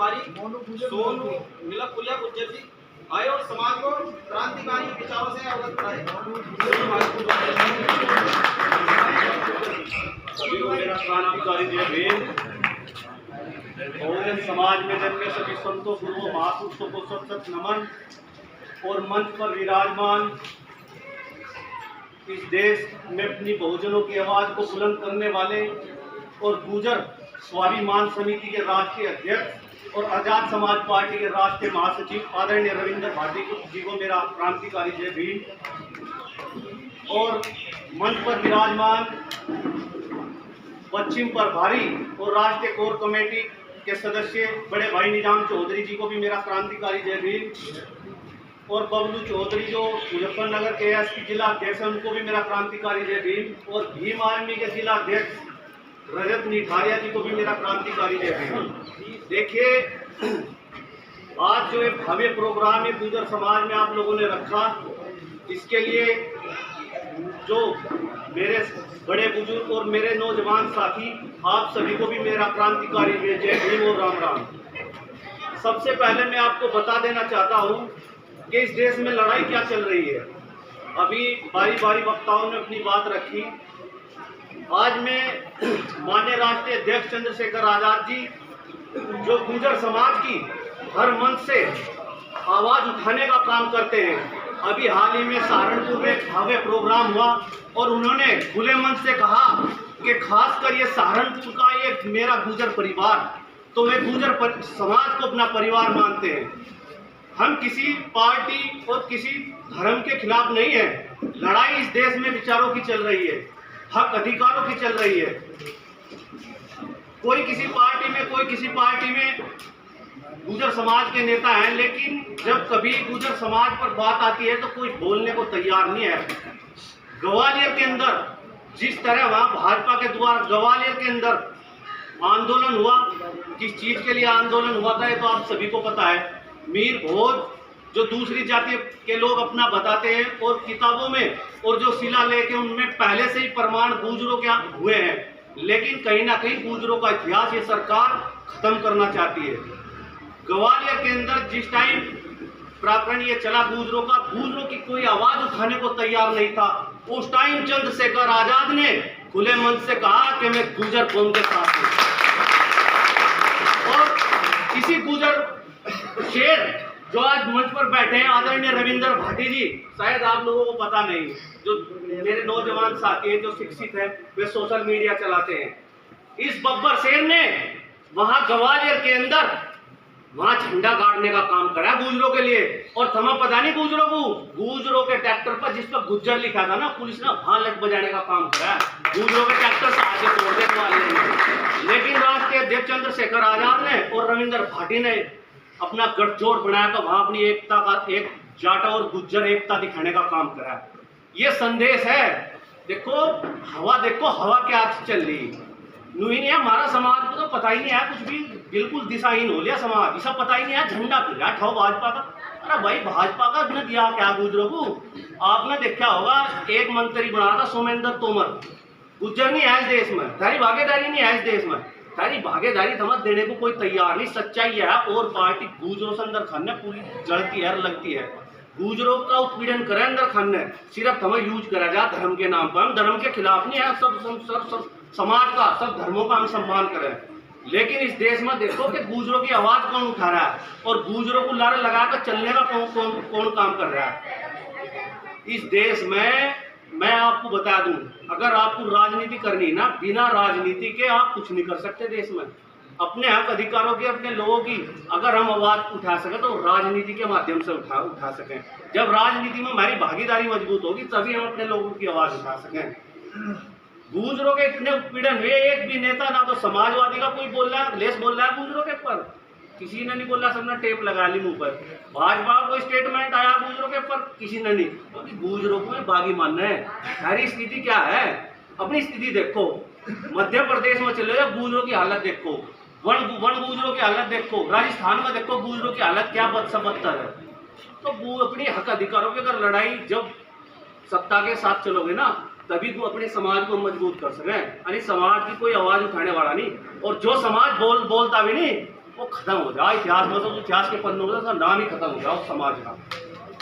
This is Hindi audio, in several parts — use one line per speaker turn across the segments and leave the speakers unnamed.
व्यापारी सोनू मिलकपुरिया गुज्जर जी आए और समाज को क्रांतिकारी विचारों से अवगत कराए।
सभी को मेरा क्रांतिकारी जय भीम। बहुजन समाज में जन्मे सभी संतों गुरुओं महापुरुषों को सत नमन। और मंच पर विराजमान इस देश में अपनी बहुजनों की आवाज को बुलंद करने वाले और गुर्जर स्वाभिमान समिति के राष्ट्रीय अध्यक्ष और आजाद समाज पार्टी के राष्ट्रीय महासचिव आदरणीय रविंद्र भाटी जी को मेरा क्रांतिकारी जय भीम। और मंच पर विराजमान पश्चिम प्रभारी और राष्ट्रीय कोर कमेटी के सदस्य बड़े भाई निजाम चौधरी जी को भी मेरा क्रांतिकारी जय भीम। और बबलू चौधरी जो मुजफ्फरनगर के एसपी जिला अध्यक्ष हैं उनको भी मेरा क्रांतिकारी जय भीम। और भीम आर्मी के जिला अध्यक्ष रजत निठारिया जी को भी मेरा क्रांतिकारी जय भीम। देखिए, आज जो एक भव्य प्रोग्राम है गुर्जर समाज में आप लोगों ने रखा, इसके लिए जो मेरे बड़े बुजुर्ग और मेरे नौजवान साथी आप सभी को भी मेरा क्रांतिकारी जय भीम और राम राम। सबसे पहले मैं आपको बता देना चाहता हूं कि इस देश में लड़ाई क्या चल रही है। अभी बारी बारी वक्ताओं ने अपनी बात रखी। आज मैं माननीय राष्ट्रीय अध्यक्ष चंद्रशेखर आजाद जी जो गुर्जर समाज की हर मंच से आवाज उठाने का काम करते हैं, अभी हाल ही में सहारनपुर में एक भव्य प्रोग्राम हुआ और उन्होंने खुले मन से कहा कि खासकर ये सहारनपुर का ये मेरा गुर्जर परिवार, तो वे गुर्जर समाज को अपना परिवार मानते हैं। हम किसी पार्टी और किसी धर्म के खिलाफ नहीं है। लड़ाई इस देश में विचारों की चल रही है, हक अधिकारों की चल रही है। कोई किसी पार्टी में गुर्जर समाज के नेता हैं, लेकिन जब कभी गुर्जर समाज पर बात आती है तो कोई बोलने को तैयार नहीं है। ग्वालियर के अंदर जिस तरह वहां भाजपा के द्वारा ग्वालियर के अंदर आंदोलन हुआ, किस चीज के लिए आंदोलन हुआ था ये तो आप सभी को पता है। मीर भोज जो दूसरी जाति के लोग अपना बताते हैं और किताबों में और जो शिलालेख है उनमें पहले से ही प्रमाण गुर्जरों के हुए हैं, लेकिन कहीं ना कहीं गुर्जरों का इतिहास ये सरकार खत्म करना चाहती है। ग्वालियर के अंदर जिस टाइम प्रकरण ये चला गुर्जरों की कोई आवाज उठाने को तैयार नहीं था। उस टाइम चंद्रशेखर आजाद ने खुले मन से कहा कि मैं गुर्जर कौम के साथ हूं। और किसी गुर्जर शेर जो आज मंच पर बैठे हैं आदरणीय रविंद्र भाटी जी, शायद आप लोगों को पता नहीं, जो मेरे नौजवान साथी हैं जो शिक्षित हैं वे सोशल मीडिया चलाते हैं। इस बब्बर शेर ने वहां ग्वालियर के अंदर वहां झंडा गाड़ने का काम करा गुर्जरों के लिए। और तुम्हें पता नहीं गुर्जरों के ट्रैक्टर पर जिस पर गुज्जर लिखा था ना, पुलिस ने वहां लट बजाने का काम करा गुर्जरों के ट्रैक्टर से आगे तोड़ने वाले। लेकिन राष्ट्रीय अध्यक्ष चंद्रशेखर आजाद ने और रविंद्र भाटी ने अपना गठजोड़ बनाया तो वहां अपनी एकता का एक जाटा और गुज्जर एकता दिखाने का काम करा। ये संदेश है। देखो हवा क्या चल रही नहीं है। हमारा समाज को तो पता ही नहीं है, कुछ भी बिल्कुल दिशाहीन हो लिया समाज। इसे पता ही नहीं है, झंडा फिरा ठाओ भाजपा का। अरे भाई भाजपा का बिना दिया क्या गुर्जरों को? आपने देखा होगा एक मंत्री बना था सोमेंद्र तोमर, गुर्जर नहीं है इस देश में, तारी भागीदारी नहीं है इस देश में, तारी भागीदारी समझ देने को कोई तैयार नहीं। सच्चाई है और पार्टी गुर्जरों से अंदर खाने पूरी जड़ती है, लगती है। गुर्जरों का उत्पीड़न करे अंदर खाने, सिर्फ हमें यूज करा जाए धर्म के नाम पर। हम धर्म के खिलाफ नहीं है, सब समाज का सब धर्मों का हम सम्मान करें। लेकिन इस देश में देखो कि गुर्जरों की आवाज कौन उठा रहा है और गुर्जरों को लारे लगाकर चलने का कौन काम कर रहा है इस देश में। मैं आपको बता दूं, अगर आपको राजनीति करनी ना, बिना राजनीति के आप कुछ नहीं कर सकते देश में। अपने हक अधिकारों की, अपने लोगों की अगर हम आवाज उठा सके तो राजनीति के माध्यम से उठा सकें। जब राजनीति में हमारी भागीदारी मजबूत होगी तभी हम अपने लोगों की आवाज उठा सकें। गुर्जरों के इतने उत्पीड़न हुए, एक भी नेता ना तो समाजवादी का कोई बोल रहा है, लेस बोल रहा है गुर्जरों के ऊपर, किसी ने नहीं बोला, सबने टेप लगा ली मुंह पर। भाजपा का कोई स्टेटमेंट आया गुर्जरों के ऊपर, किसी ने नहीं, क्योंकि गुर्जरों को बागी मानना है। हमारी स्थिति क्या है, अपनी स्थिति देखो। मध्य प्रदेश में चले जाओ, गुर्जरों की हालत देखो, वन गुर्जरों की हालत देखो, राजस्थान में देखो गुर्जरों की हालत क्या बदतर है। तो अपनी हक अधिकारों की अगर लड़ाई जब सत्ता के साथ चलोगे ना, तभी वो अपने समाज को मजबूत कर सके। यानी समाज की कोई आवाज उठाने वाला नहीं, और जो समाज बोलता भी नहीं वो खत्म हो जाए, इतिहास में तो इतिहास के पन्नों में उसका नाम ही खत्म हो जाए उस समाज का।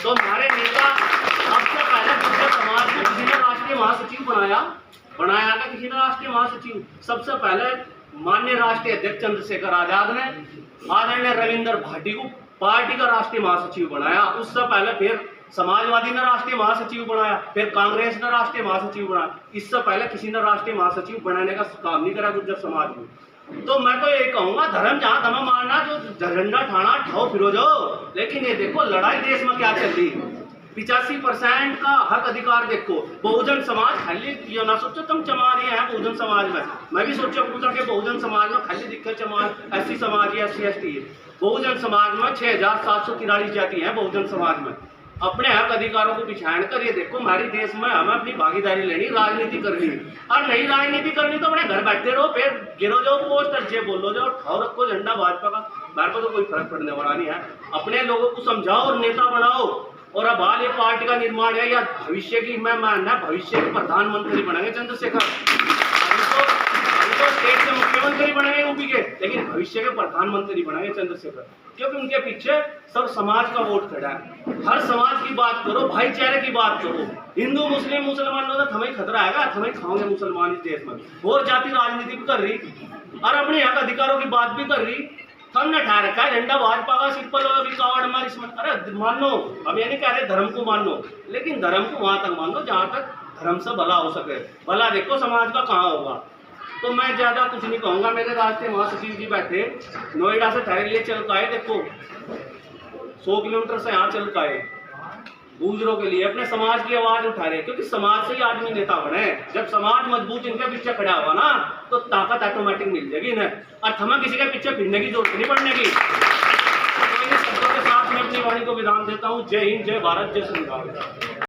तो हमारे नेता सबसे पहले गुर्जर समाज में किसी ने राष्ट्रीय महासचिव बनाया था, किसी ने राष्ट्रीय महासचिव, सबसे पहले माननीय राष्ट्रीय अध्यक्ष चंद्रशेखर आजाद ने आदरणीय रविंद्र भाटी को पार्टी का राष्ट्रीय महासचिव बनाया। उससे पहले फिर समाजवादी ने राष्ट्रीय महासचिव बनाया, फिर कांग्रेस ने राष्ट्रीय महासचिव बनाया। इससे पहले किसी ने राष्ट्रीय महासचिव बनाने का काम नहीं करा गुर्जर समाज में। तो मैं तो ये कहूंगा, धर्म जहां धर्म मारना, जो झंडा ठाना ठाओ फिरो जाओ, लेकिन ये देखो लड़ाई देश में क्या चल रही। 85% का हक अधिकार देखो, बहुजन समाज खाली ये ना सोचो तुम चमार हैं बहुजन समाज में। मैं भी सोचा पूछा कि बहुजन समाज में खाली दिक्कत चमार एससी समाज है, SC ST है। बहुजन समाज में 6743 जाति है बहुजन समाज में। अपने हक अधिकारों को पिछाड़ कर ये देखो हमारे देश में हमें अपनी भागीदारी लेनी, राजनीति करनी, और नहीं राजनीति करनी तो अपने घर बैठे रहो, फिर गिरो जाओ पोस्टर जे बोलो जाओ, ठाओ रखो झंडा भाजपा का। मेरे को तो कोई फर्क पड़ने वाला नहीं है। अपने लोगों को समझाओ और नेता बनाओ। और अब हाल ये पार्टी का निर्माण है या भविष्य की, मैं मानना भविष्य के प्रधानमंत्री बनेंगे चंद्रशेखर। अभी तो स्टेट के मुख्यमंत्री बनेंगे यूपी के, लेकिन भविष्य के प्रधानमंत्री बनेंगे चंद्रशेखर, क्योंकि उनके पीछे सब समाज का वोट खड़ा है। हर समाज की बात करो, भाईचारे की बात करो। हिंदू मुस्लिम मुसलमानों का हमें खतरा है, हमें खाओगे मुसलमान इस देश में। और जाति राजनीति भी कर रही और अपने हक अधिकारों की बात भी कर रही। हमने ठा रखा है झंडा भाजपा का, सिंपल रिकॉर्ड हमारी इसमें। अरे मान लो, हम ये नहीं कह रहे धर्म को मान लो, लेकिन धर्म को वहां तक मान लो जहां तक धर्म से भला हो सके। भला देखो समाज का कहाँ होगा। तो मैं ज्यादा कुछ नहीं कहूंगा। मेरे राष्ट्रीय महासचिव जी बैठे नोएडा से ठहरे लिए चल काए, देखो 100 किलोमीटर से यहाँ चल काए गुजरों के लिए अपने समाज की आवाज उठा रहे, क्योंकि समाज से ही आदमी नेता बने। जब समाज मजबूत इनके पीछे खड़ा हुआ ना, तो ताकत ऑटोमेटिक मिल जाएगी इन्हें, और हमें किसी के पीछे फिरने की जरूरत नहीं पड़ने की। तो इन शब्दों के साथ मैं अपनी वाणी को विराम देता हूँ। जय हिंद, जय भारत, जय संविधान।